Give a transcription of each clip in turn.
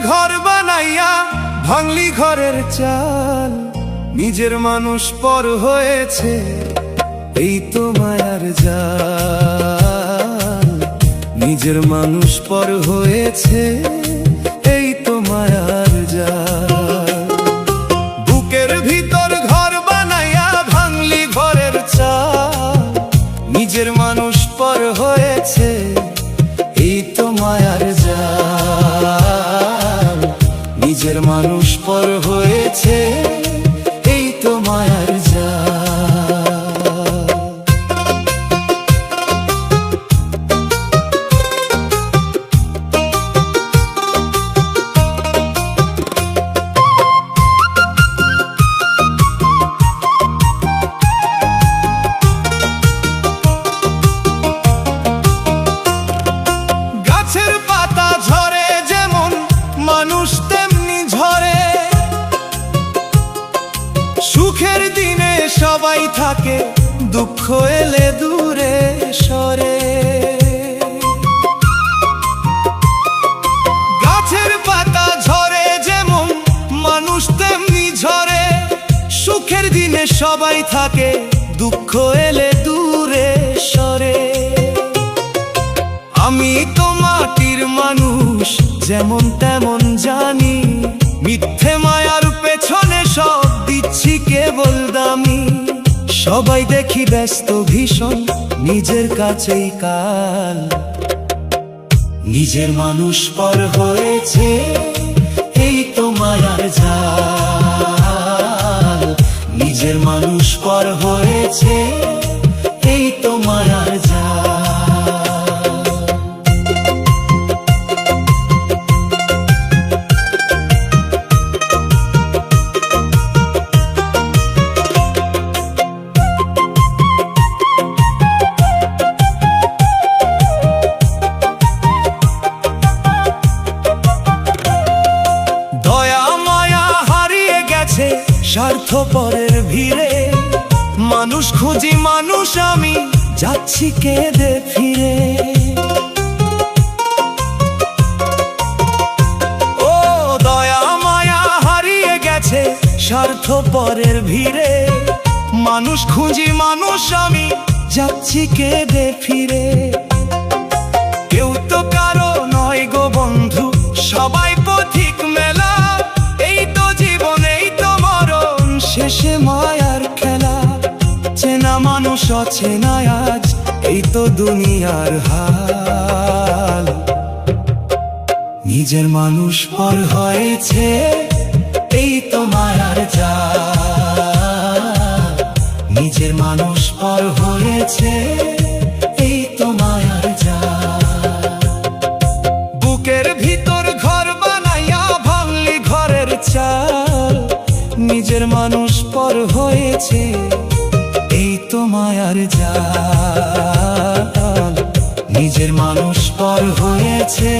ঘর বানাইয়া ভাঙলি ঘরের চাল, নিজের মানুষ পর হয়েছে এই তো মায়ার জাল। নিজের মানুষ পর হয়েছে এই তো মায়ার জাল। বুকের ভিতর ঘর বানাইয়া ভাঙলি ঘরের চাল, নিজের মানুষ পর হয়েছে এই তো মায়ার জাল। নিজের মানুষ পর হয়েছে এই তো মায়ার জাল। গাছের পাতা ঝরে যেমন মানুষ তেমনি ঝরে, সুখের দিনে সবাই থাকে, দুঃখ এলে দূরে সরে। গাছের পাতা ঝরে যেমন মানুষ তেমনি ঝরে, সুখের দিনে সবাই থাকে, দুঃখ এলে দূরে সরে। আমি তো মাটির মানুষ যেমন তেমন জানি, মিথ্যে মায়ার পেছনে সব দিচ্ছি কেবল দামি। সবাই দেখি ব্যস্ত ভীষণ নিজের কাছেই কাল, নিজের মানুষ পর হয়েছে এই তো মায়ার জাল। নিজের মানুষ পর হয়েছে এই তো মায়ার জাল। স্বার্থপরের ভিড়ে মানুষ খুঁজি মানুষ আমি যাচ্ছি কেঁদে ফিরে। ও দয়া মায়া হারিয়ে গেছে স্বার্থপরের ভিড়ে, মানুষ খুঁজি মানুষ আমি যাচ্ছি কেঁদে ফিরে। কেউ তো কারো নয় গো বন্ধু, সবাই পথিক মেলা, এই তো জীবন এই তো মরণ, শেষে মায়ার খেলা। চেনা মানুষ অচেনা আজ এই তো দুনিয়ার হাল। নিজের মানুষ পর হয়েছে এই তো মায়ার জাল। নিজের মানুষ পর হয়েছে এই তো মায়ার জাল। বুকের ভিতর ঘর বানাইয়া ভাঙলি ঘরের চাল, নিজের মানুষ পর হয়েছে এই তো মায়ার জাল। নিজের মানুষ পর হয়েছে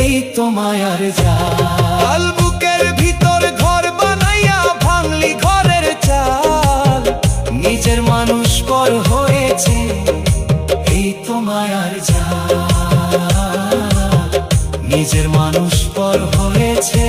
এই তো মায়ার জাল। বুকের ভিতর ঘর বানাইয়া ভাঙলি ঘরের চাল, নিজের মানুষ পর হয়েছে এই তো মায়ার জাল। নিজের মানুষ পর হয়েছে